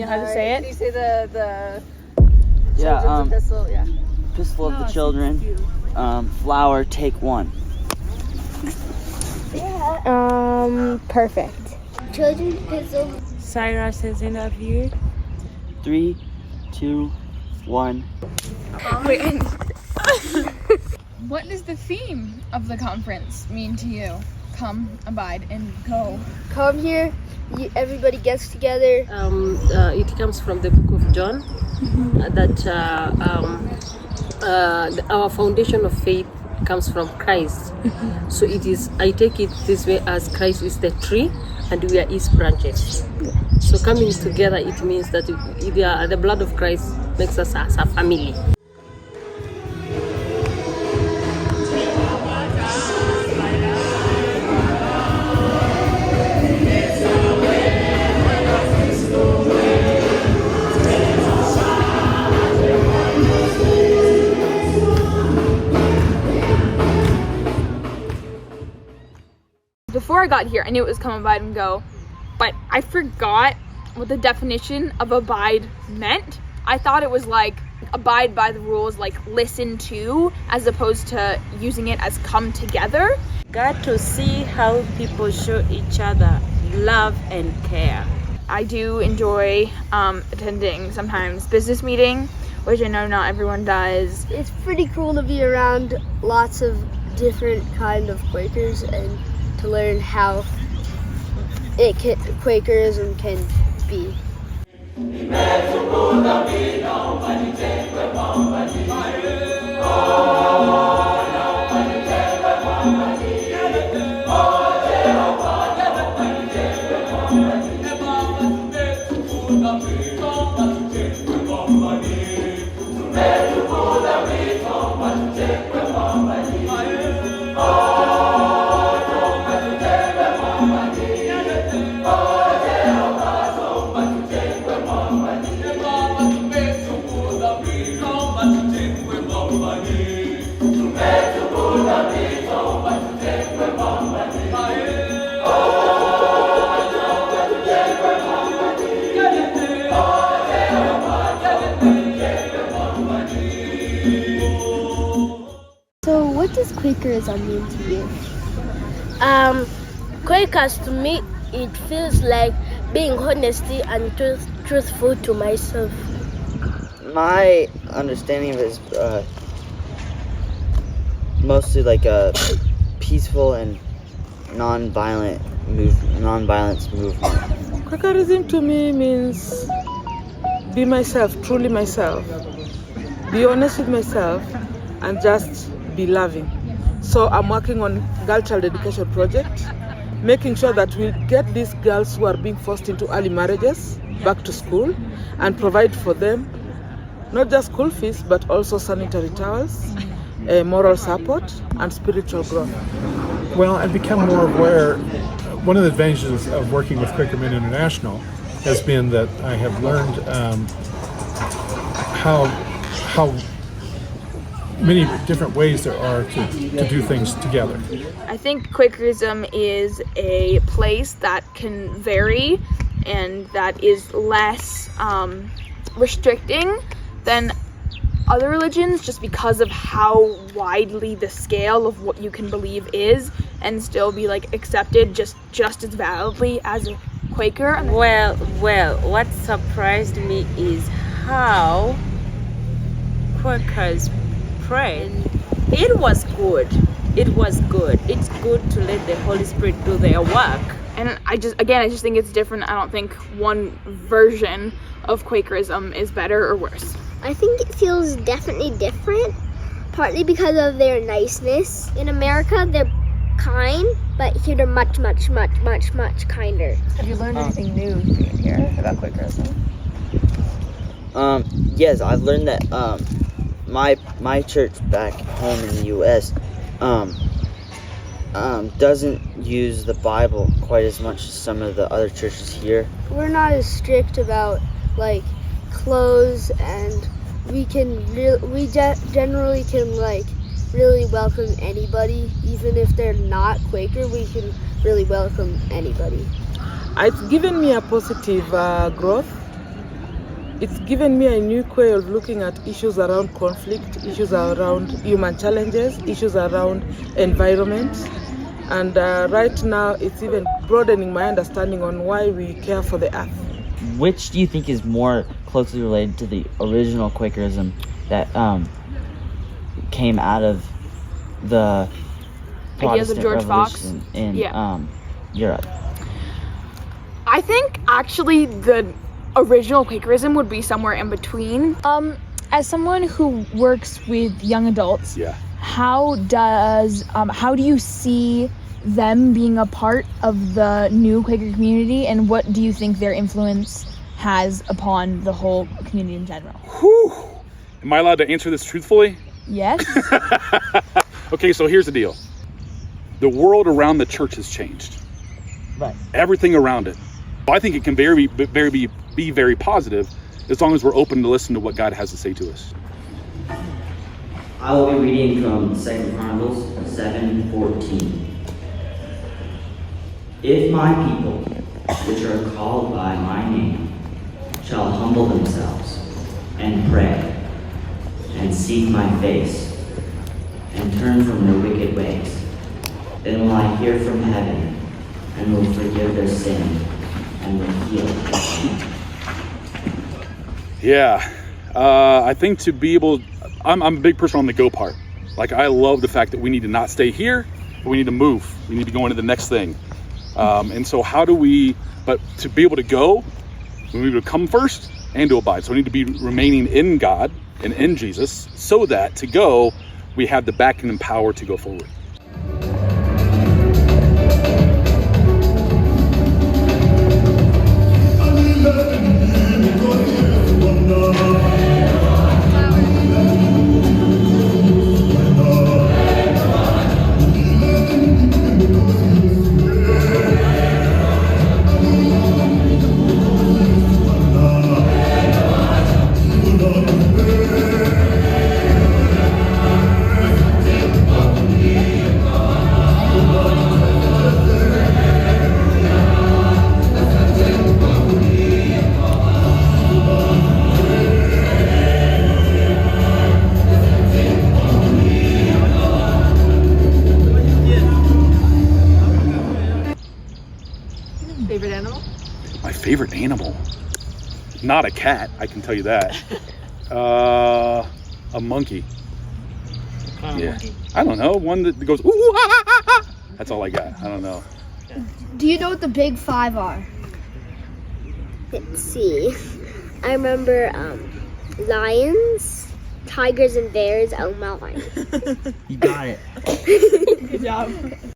How to say it? Can you say the Yeah, epistle? Yeah. Epistle of the Children. Flower, take one. Perfect. Children's Epistle. Cyrus's interview. 3, 2, 1. Wait. What does the theme of the conference mean to you? Come, abide, and go. Come here. Everybody gets together. It comes from the book of John that our foundation of faith comes from Christ. So it is, I take it this way, as Christ is the tree and we are his branches. So coming together, it means that the blood of Christ makes us as a family. Before I got here, I knew it was come, abide, and go, but I forgot what the definition of abide meant. I thought it was like abide by the rules, like listen to, as opposed to using it as come together. Got to see how people show each other love and care. I do enjoy attending sometimes business meeting, which I know not everyone does. It's pretty cool to be around lots of different kind of Quakers and to learn how Quakerism can be. So what does Quakerism mean to you? Quakers to me, it feels like being honesty and truthful to myself. My understanding of it is mostly like a peaceful and non-violence movement. Quakerism to me means be myself, truly myself. Be honest with myself and just be loving. So I'm working on girl child education project, making sure that we get these girls who are being forced into early marriages back to school and provide for them not just school fees but also sanitary towels, moral support and spiritual growth. Well, I've become more aware. One of the advantages of working with Quaker Men International has been that I have learned how many different ways there are to do things together. I think Quakerism is a place that can vary and that is less restricting than other religions, just because of how widely the scale of what you can believe is and still be like accepted just as validly as a Quaker. Well, what surprised me is how Quakers pray. It was good. It's good to let the Holy Spirit do their work. And I just think it's different. I don't think one version of Quakerism is better or worse. I think it feels definitely different, partly because of their niceness. In America, they're kind, but here they're much kinder. Have you learned anything new being here about Quakerism? Yes, I've learned that my church back home in the U.S. Doesn't use the Bible quite as much as some of the other churches here. We're not as strict about like clothes, and we generally can like really welcome anybody, even if they're not Quaker. We can really welcome anybody. It's given me a positive growth. It's given me a new way of looking at issues around conflict, issues around human challenges, issues around environment. And right now, it's even broadening my understanding on why we care for the earth. Which do you think is more closely related to the original Quakerism that came out of the Ideas of Protestant George Fox? Revolution in Yeah. Europe? I think actually the original Quakerism would be somewhere in between. As someone who works with young adults, Yeah. how do you see them being a part of the new Quaker community, and what do you think their influence has upon the whole community in general? Whew. Am I allowed to answer this truthfully? Yes? Okay, so here's the deal. The world around the church has changed. Right. Everything around it. I think it can be very positive as long as we're open to listen to what God has to say to us. I will be reading from 2 Chronicles 7:14. If my people, which are called by my name, shall humble themselves and pray and seek my face and turn from their wicked ways, then will I hear from heaven and will forgive their sin and will heal their land. Yeah, I think to be able, I'm a big person on the go part. Like, I love the fact that we need to not stay here, but we need to move. We need to go into the next thing. And so but to be able to go, we need to come first and to abide. So we need to be remaining in God and in Jesus so that to go, we have the backing and power to go forward. Favorite animal? My favorite animal? Not a cat, I can tell you that. A monkey. Yeah. I don't know. One that goes, ooh, ah, ah, ah, ah. That's all I got. I don't know. Do you know what the big five are? Let's see. I remember lions, tigers, and bears. Oh my. You got it. Good job.